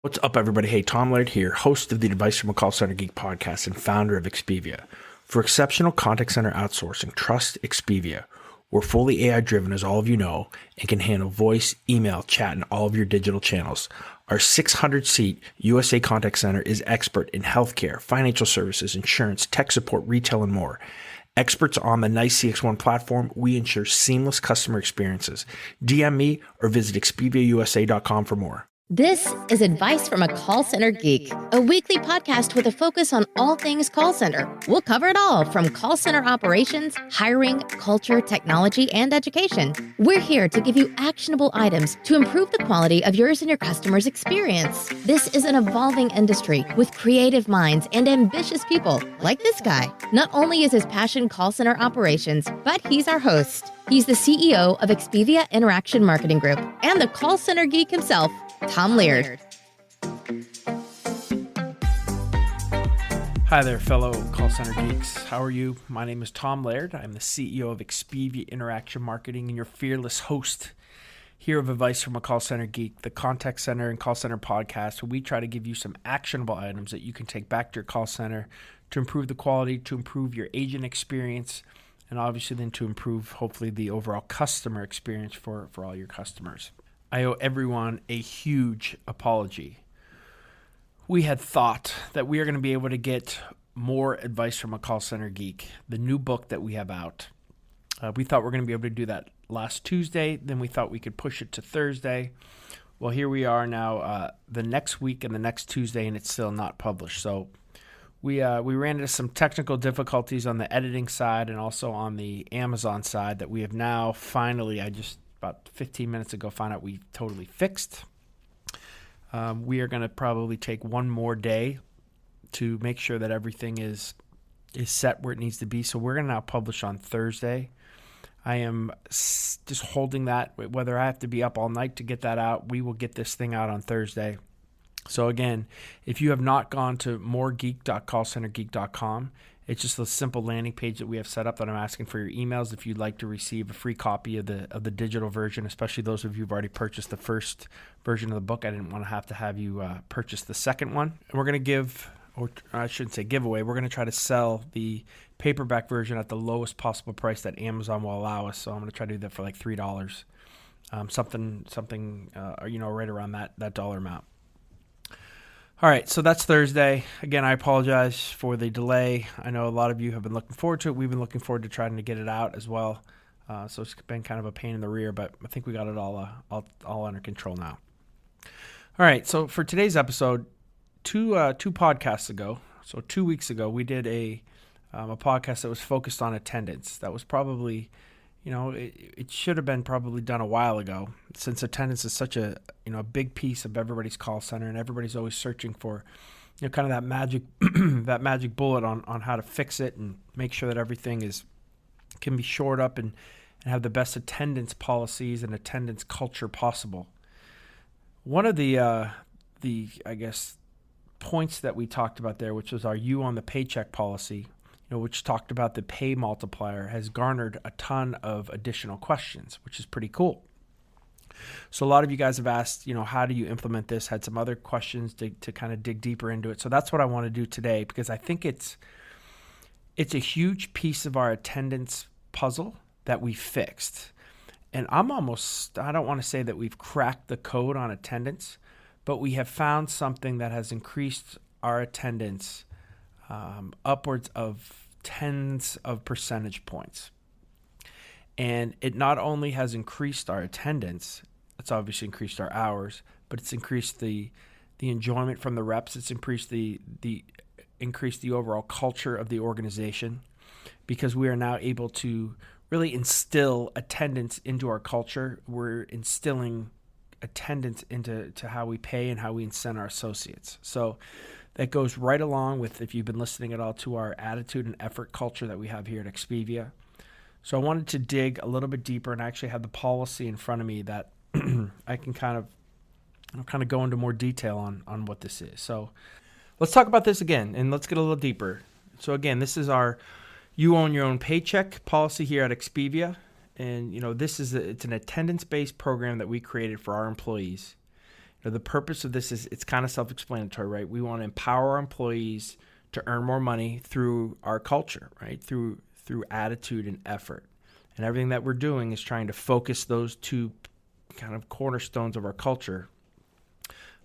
What's up, everybody? Hey, Tom Laird here, host of the Advice from a Call Center Geek podcast and founder of Expivia. For exceptional contact center outsourcing, trust Expivia. We're fully AI-driven, as all of you know, and can handle voice, email, chat, and all of your digital channels. Our 600-seat USA contact center is expert in healthcare, financial services, insurance, tech support, retail, and more. Experts on the NICE CX1 platform, we ensure seamless customer experiences. DM me or visit expiviausa.com for more. This is Advice from a Call Center Geek, a weekly podcast with a focus on all things call center. We'll cover it all from call center operations, hiring, culture, technology, and education. We're here to give you actionable items to improve the quality of yours and your customers' experience. This is an evolving industry with creative minds and ambitious people like this guy. Not only is his passion call center operations, but he's our host. He's the CEO of Expivia Interaction Marketing Group and the Call Center Geek himself, Tom Laird. Hi there, fellow Call Center Geeks. How are you? My name is Tom Laird. I'm the CEO of Expivia Interaction Marketing and your fearless host here of Advice from a Call Center Geek, the contact center and call center podcast, where we try to give you some actionable items that you can take back to your call center to improve the quality, to improve your agent experience, and obviously then to improve, hopefully, the overall customer experience for all your customers. I owe everyone a huge apology. We had thought that we are going to be able to get more advice from a call center geek, the new book that we have out. We thought we were going to be able to do that last Tuesday. Then we thought we could push it to Thursday. Well, here we are now the next week and the next Tuesday, and it's still not published. So we ran into some technical difficulties on the editing side and also on the Amazon side that we have now finally, I just about 15 minutes ago, found out we totally fixed. We are going to probably take one more day to make sure that everything is set where it needs to be. So we're going to now publish on Thursday. I am just holding that. Whether I have to be up all night to get that out, we will get this thing out on Thursday. So again, if you have not gone to moregeek.callcentergeek.com, it's just a simple landing page that we have set up that I'm asking for your emails if you'd like to receive a free copy of the digital version, especially those of you who've already purchased the first version of the book. I didn't want to have you purchase the second one. And we're going to give, or I shouldn't say giveaway, we're going to try to sell the paperback version at the lowest possible price that Amazon will allow us. So I'm going to try to do that for like $3, something right around that dollar amount. All right, so that's Thursday. Again, I apologize for the delay. I know a lot of you have been looking forward to it. We've been looking forward to trying to get it out as well. So it's been kind of a pain in the rear, but I think we got it all under control now. All right, so for today's episode, two podcasts ago, so 2 weeks ago, we did a podcast that was focused on attendance. That was probably, it should have been probably done a while ago, since attendance is such a big piece of everybody's call center, and everybody's always searching for kind of that magic that magic bullet on how to fix it and make sure that everything can be shored up and have the best attendance policies and attendance culture possible. One of the I guess points that we talked about there, which was our You on the Paycheck policy, which talked about the pay multiplier, has garnered a ton of additional questions, which is pretty cool. So a lot of you guys have asked, how do you implement this? Had some other questions to kind of dig deeper into it. So that's what I want to do today, because I think it's a huge piece of our attendance puzzle that we fixed. And I don't want to say that we've cracked the code on attendance, but we have found something that has increased our attendance upwards of tens of percentage points. And it not only has increased our attendance, it's obviously increased our hours, but it's increased the enjoyment from the reps. It's increased the overall culture of the organization, because we are now able to really instill attendance into our culture. We're instilling attendance into how we pay and how we incent our associates. So that goes right along with, if you've been listening at all, to our attitude and effort culture that we have here at Expivia. So I wanted to dig a little bit deeper and actually have the policy in front of me that I can kind of go into more detail on what this is. So let's talk about this again, and let's get a little deeper. So again, this is our You Own Your Own Paycheck policy here at Expivia. And, it's an attendance-based program that we created for our employees. Now, the purpose of this is it's kind of self-explanatory, right? We want to empower our employees to earn more money through our culture, right? Through attitude and effort. And everything that we're doing is trying to focus those two kind of cornerstones of our culture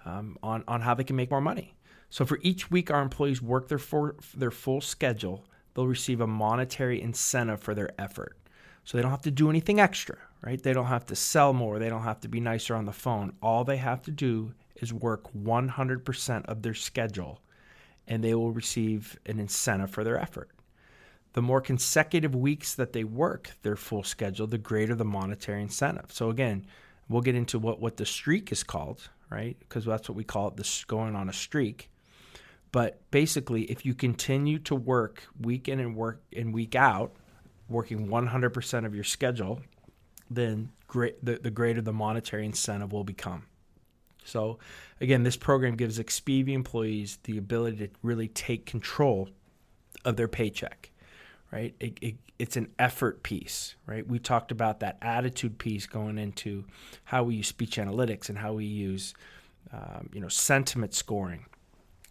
on how they can make more money. So for each week our employees work their full schedule, they'll receive a monetary incentive for their effort. So they don't have to do anything extra, right? They don't have to sell more. They don't have to be nicer on the phone. All they have to do is work 100% of their schedule, and they will receive an incentive for their effort. The more consecutive weeks that they work their full schedule, the greater the monetary incentive. So again, we'll get into what the streak is called, right? Because that's what we call it, this going on a streak. But basically, if you continue to work week in and week out, working 100% of your schedule, then the greater the monetary incentive will become. So again, this program gives Expivia employees the ability to really take control of their paycheck, right? It's an effort piece, right? We talked about that attitude piece going into how we use speech analytics and how we use sentiment scoring.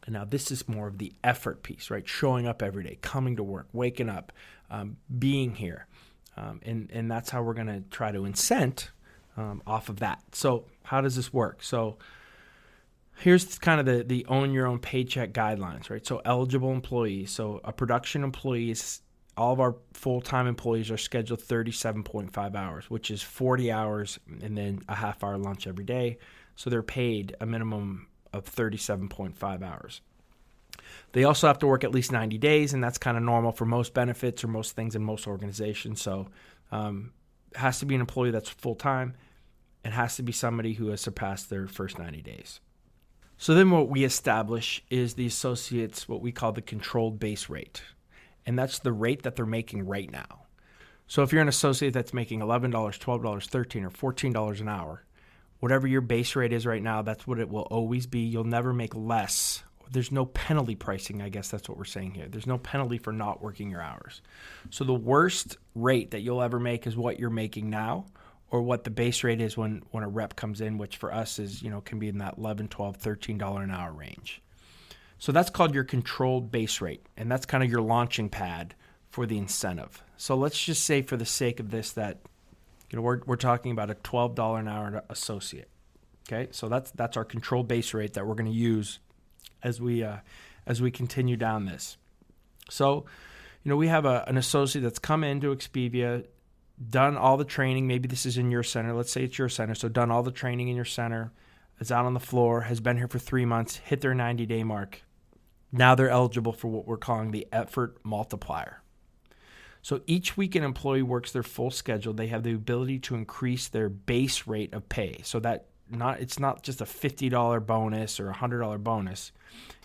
And now this is more of the effort piece, right? Showing up every day, coming to work, waking up, being here. And that's how we're going to try to incent off of that. So how does this work? So here's kind of the own your own paycheck guidelines, right? So eligible employees. So a production employee is, all of our full-time employees are scheduled 37.5 hours, which is 40 hours and then a half-hour lunch every day. So they're paid a minimum of 37.5 hours. They also have to work at least 90 days, and that's kind of normal for most benefits or most things in most organizations. So it has to be an employee that's full-time. It has to be somebody who has surpassed their first 90 days. So then what we establish is the associates, what we call the controlled base rate. And that's the rate that they're making right now. So if you're an associate that's making $11, $12, $13, or $14 an hour, whatever your base rate is right now, that's what it will always be. You'll never make less. There's no penalty pricing, I guess that's what we're saying here. There's no penalty for not working your hours. So the worst rate that you'll ever make is what you're making now, or what the base rate is when a rep comes in, which for us is, can be in that $11, $12, $13 an hour range. So that's called your controlled base rate, and that's kind of your launching pad for the incentive. So let's just say for the sake of this that we're talking about a $12 an hour associate. Okay, so that's our controlled base rate that we're going to use as we continue down this. So, we have an associate that's come into Expivia, done all the training. Maybe this is in your center. Let's say it's your center. So done all the training in your center, is out on the floor, has been here for 3 months, hit their 90-day mark. Now they're eligible for what we're calling the effort multiplier. So each week an employee works their full schedule, they have the ability to increase their base rate of pay. So that it's not just a $50 bonus or a $100 bonus.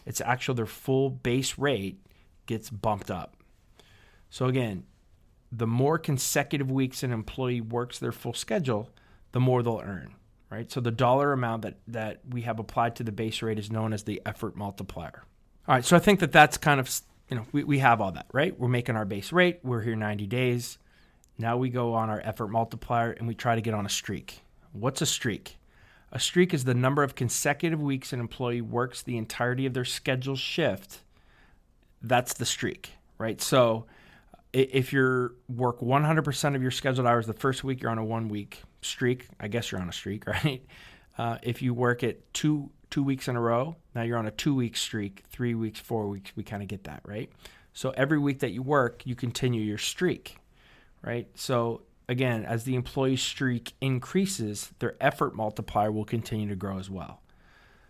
It's actually their full base rate gets bumped up. So again, the more consecutive weeks an employee works their full schedule, the more they'll earn, right? So the dollar amount that we have applied to the base rate is known as the effort multiplier. All right, so I think that's kind of, we have all that, right? We're making our base rate. We're here 90 days. Now we go on our effort multiplier and we try to get on a streak. What's a streak? A streak is the number of consecutive weeks an employee works the entirety of their scheduled shift. That's the streak, right? So if you work 100% of your scheduled hours the first week, you're on a 1 week streak. I guess you're on a streak, right? If you work it two weeks in a row, now you're on a 2 week streak, 3 weeks, 4 weeks, we kind of get that, right? So every week that you work, you continue your streak, right? So again, as the employee streak increases, their effort multiplier will continue to grow as well.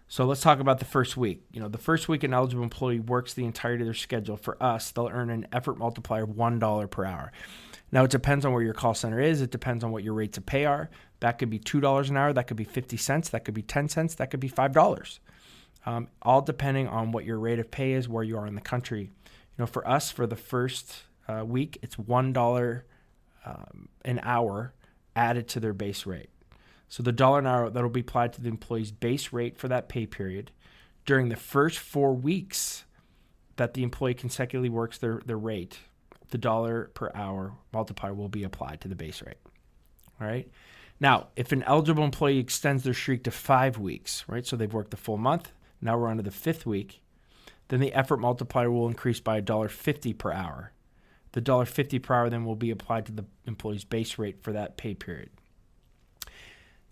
So let's talk about the first week. The first week an eligible employee works the entirety of their schedule. For us, they'll earn an effort multiplier of $1 per hour. Now, it depends on where your call center is. It depends on what your rates of pay are. That could be $2 an hour. That could be 50 cents. That could be 10 cents. That could be $5. All depending on what your rate of pay is, where you are in the country. For us, for the first week, it's $1 an hour added to their base rate. So the dollar an hour that will be applied to the employee's base rate for that pay period during the first 4 weeks that the employee consecutively works their rate, the dollar per hour multiplier will be applied to the base rate. All right. Now, if an eligible employee extends their streak to 5 weeks, right, so they've worked the full month, now we're on to the 5th week, then the effort multiplier will increase by $1.50 per hour. The $1.50 per hour then will be applied to the employee's base rate for that pay period.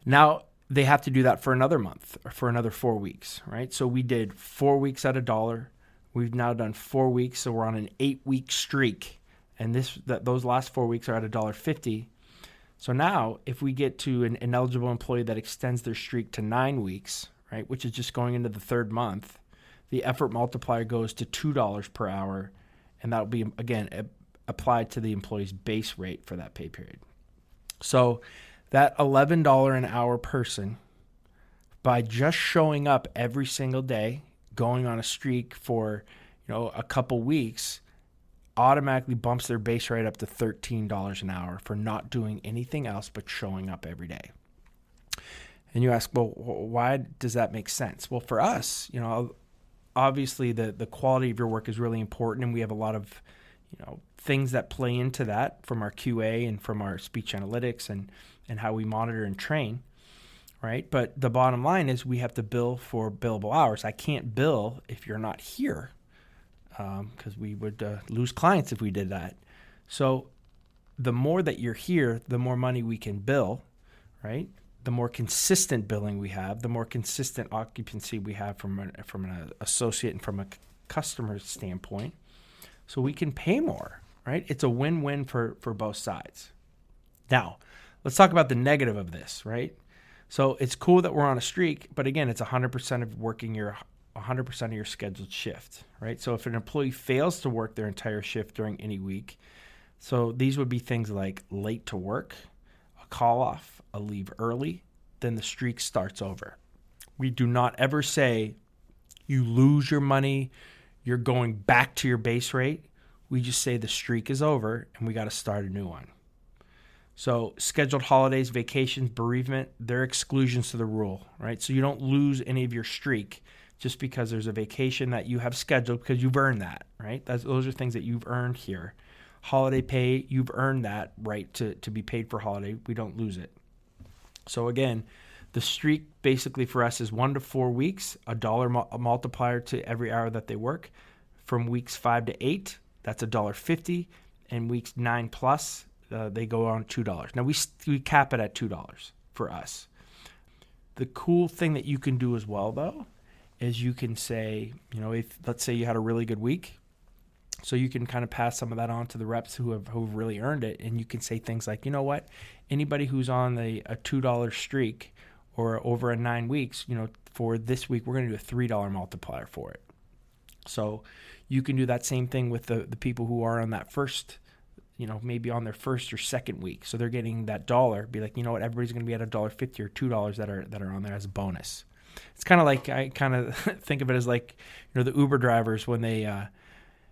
Now, they have to do that for another month or for another 4 weeks, right? So we did 4 weeks at $1. We've now done 4 weeks, so we're on an 8-week streak. And those last 4 weeks are at $1.50. So now, if we get to an eligible employee that extends their streak to 9 weeks, right, which is just going into the 3rd month, the effort multiplier goes to $2 per hour, and that will be, again, applied to the employee's base rate for that pay period. So that $11 an hour person, by just showing up every single day, going on a streak for, a couple weeks, automatically bumps their base rate up to $13 an hour for not doing anything else but showing up every day. And you ask, well, why does that make sense? Well, for us, obviously the quality of your work is really important, and we have a lot of, things that play into that from our QA and from our speech analytics and how we monitor and train, right? But the bottom line is we have to bill for billable hours. I can't bill if you're not here, because we would lose clients if we did that. So the more that you're here, the more money we can bill, right? The more consistent billing we have, the more consistent occupancy we have from an associate and from a customer standpoint. So we can pay more, right? It's a win-win for both sides. Now, let's talk about the negative of this, right? So it's cool that we're on a streak, but again, it's 100% of working your 100% of your scheduled shift, right? So if an employee fails to work their entire shift during any week, so these would be things like late to work, a call off, a leave early, then the streak starts over. We do not ever say you lose your money, you're going back to your base rate. We just say the streak is over and we got to start a new one. So scheduled holidays, vacations, bereavement, they're exclusions to the rule, right? So you don't lose any of your streak just because there's a vacation that you have scheduled because you've earned that, right? Those are things that you've earned here. Holiday pay, you've earned that right to be paid for holiday. We don't lose it. So again, the streak basically for us is 1 to 4 weeks, $1 multiplier to every hour that they work. From weeks 5 to 8, that's $1.50. And weeks 9 plus, they go on $2. Now we cap it at $2 for us. The cool thing that you can do as well, though, is you can say, if let's say you had a really good week, so you can kind of pass some of that on to the reps who've really earned it, and you can say things like, anybody who's on a $2 streak or over a 9 weeks, for this week we're going to do a $3 multiplier for it. So you can do that same thing with the people who are on that first, maybe on their first or second week. So they're getting that dollar. Be like, everybody's going to be at $1.50 or $2 that are on there as a bonus. It's kind of like, I kind of think of it as like, the Uber drivers when they,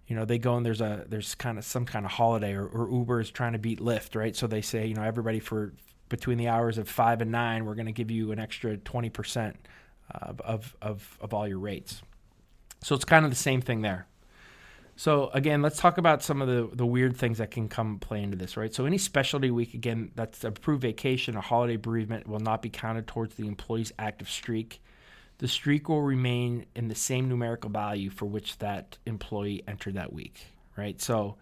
they go and there's kind of some kind of holiday or Uber is trying to beat Lyft, right? So they say, everybody for between the hours of 5 and 9, we're going to give you an extra 20% of all your rates. So it's kind of the same thing there. So again, let's talk about some of the weird things that can come play into this, right? So any specialty week, again, that's approved vacation or holiday bereavement will not be counted towards the employee's active streak. The streak will remain in the same numerical value for which that employee entered that week, right? So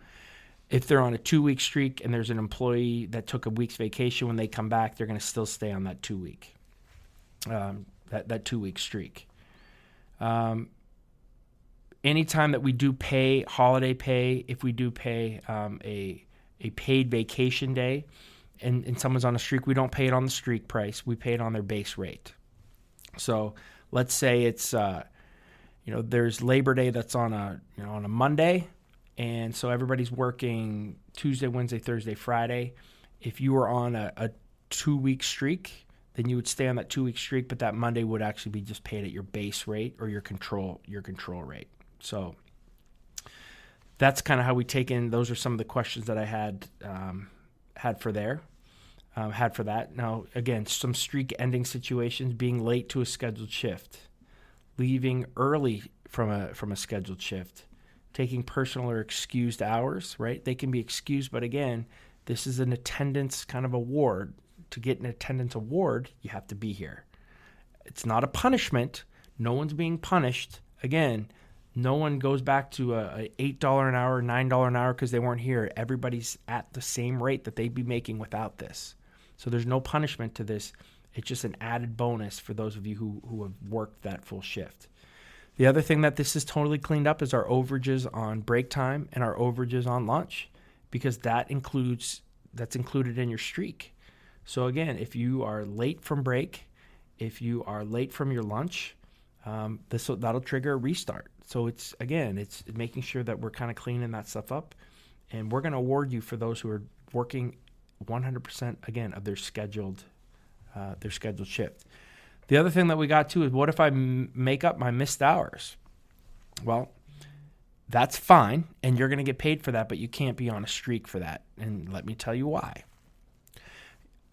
if they're on a 2-week streak and there's an employee that took a week's vacation, when they come back, they're going to still stay on that 2-week, that 2-week streak. Anytime that we do pay holiday pay, if we do pay a paid vacation day and someone's on a streak, we don't pay it on the streak price. We pay it on their base rate. So let's say it's, there's Labor Day that's on a Monday. And so everybody's working Tuesday, Wednesday, Thursday, Friday. If you were on a 2-week streak, then you would stay on that 2-week streak, but that Monday would actually be just paid at your base rate or your control rate. So that's kind of how we take in. Those are some of the questions that I had for that. Now, again, some streak ending situations: being late to a scheduled shift, leaving early from a scheduled shift, taking personal or excused hours. Right? They can be excused, but again, this is an attendance kind of award to get an attendance award, you have to be here. It's not a punishment. No one's being punished. Again, no one goes back to a $8 an hour, $9 an hour because they weren't here. Everybody's at the same rate that they'd be making without this. So there's no punishment to this. It's just an added bonus for those of you who have worked that full shift. The other thing that this is totally cleaned up is our overages on break time and our overages on lunch, because that's included in your streak. So again, if you are late from break, if you are late from your lunch, that'll trigger a restart. So it's making sure that we're kind of cleaning that stuff up, and we're going to award you for those who are working 100% again of their scheduled shift. The other thing that we got too is, what if I make up my missed hours? Well, that's fine, and you're going to get paid for that, but you can't be on a streak for that. And let me tell you why.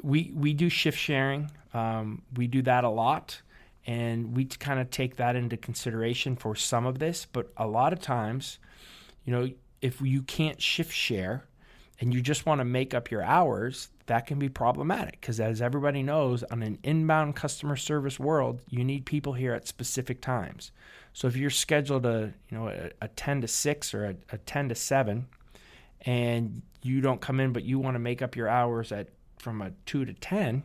We do shift sharing. We do that a lot, and we kind of take that into consideration for some of this. But a lot of times, if you can't shift share and you just want to make up your hours, that can be problematic, because as everybody knows, on an inbound customer service world, you need people here at specific times. So if you're scheduled a 10 to 6 or a 10 to 7, and you don't come in, but you want to make up your hours from a 2 to 10,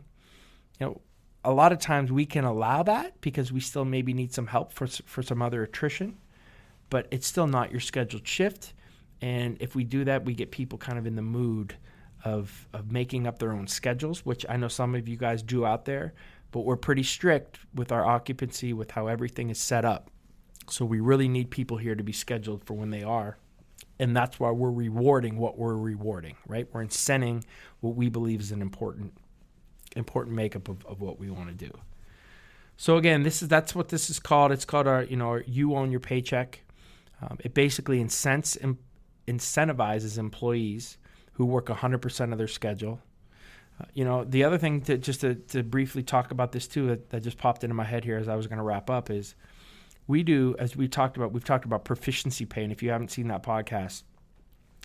a lot of times we can allow that because we still maybe need some help for some other attrition, but it's still not your scheduled shift. And if we do that, we get people kind of in the mood of making up their own schedules, which I know some of you guys do out there, but we're pretty strict with our occupancy, with how everything is set up. So we really need people here to be scheduled for when they are. And that's why we're rewarding what we're rewarding, right? We're incenting what we believe is an important makeup of what we want to do. So again, that's what this is called. It's called our You Own Your Paycheck. It basically incentivizes employees who work 100% of their schedule. The other thing to briefly talk about this too, that just popped into my head here as I was going to wrap up, is we've talked about proficiency pay. And if you haven't seen that podcast,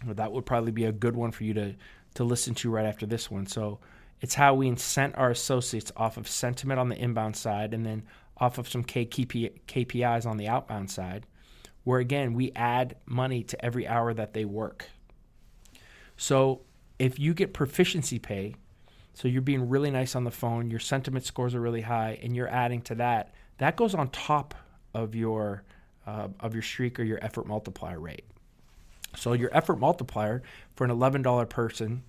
that would probably be a good one for you to listen to right after this one. So it's how we incent our associates off of sentiment on the inbound side, and then off of some KPIs on the outbound side, where again, we add money to every hour that they work. So if you get proficiency pay, so you're being really nice on the phone, your sentiment scores are really high, and you're adding to that, that goes on top of your streak or your effort multiplier rate. So your effort multiplier for an $11 person,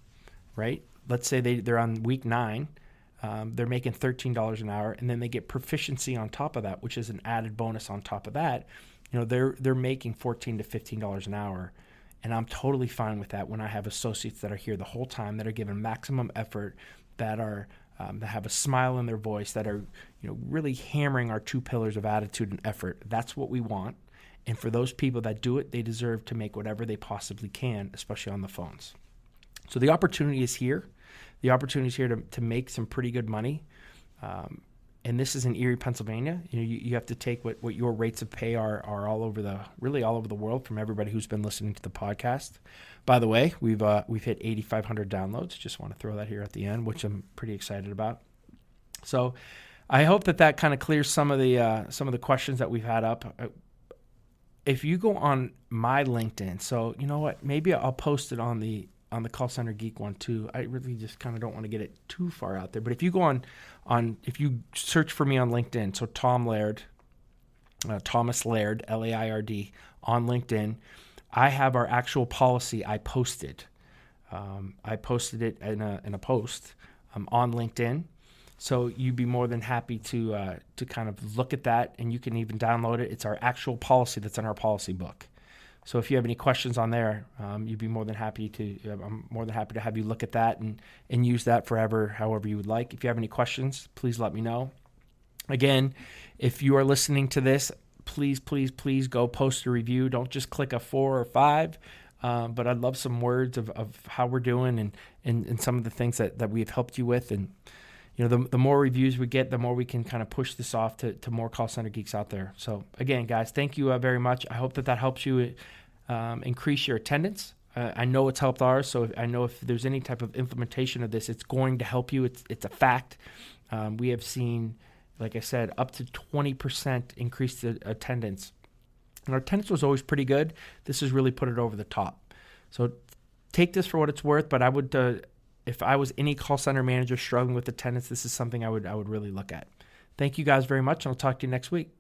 right? Let's say they're on week 9, they're making $13 an hour, and then they get proficiency on top of that, which is an added bonus on top of that. They're making $14 to $15 an hour. And I'm totally fine with that when I have associates that are here the whole time, that are giving maximum effort, that have a smile in their voice, that are really hammering our 2 pillars of attitude and effort. That's what we want. And for those people that do it, they deserve to make whatever they possibly can, especially on the phones. So the opportunity is here. The opportunity is here to make some pretty good money. And this is in Erie, Pennsylvania. You have to take what your rates of pay are all over the world, from everybody who's been listening to the podcast. By the way, we've hit 8,500 downloads. Just want to throw that here at the end, which I'm pretty excited about. So I hope that kind of clears some of the questions that we've had up. If you go on my LinkedIn, so you know what, maybe I'll post it on the Call Center Geek one too. I really just kind of don't want to get it too far out there. But if you go if you search for me on LinkedIn, so Tom Laird, Thomas Laird, Laird, on LinkedIn, I have our actual policy I posted. I posted it in a post on LinkedIn. So you'd be more than happy to kind of look at that, and you can even download it. It's our actual policy that's in our policy book. So if you have any questions on there, you'd be more than happy to. I'm more than happy to have you look at that and use that however you would like. If you have any questions, please let me know. Again, if you are listening to this, please go post a review. Don't just click a 4 or 5. But I'd love some words of how we're doing and some of the things that we've helped you with. And the more reviews we get, the more we can kind of push this off to more call center geeks out there. So again, guys, thank you very much. I hope that helps you increase your attendance. I know it's helped ours, so I know if there's any type of implementation of this, it's going to help you. It's a fact. We have seen, like I said, up to 20% increased attendance. And our attendance was always pretty good. This has really put it over the top. So take this for what it's worth, but I would, if I was any call center manager struggling with attendance, this is something I would really look at. Thank you guys very much, and I'll talk to you next week.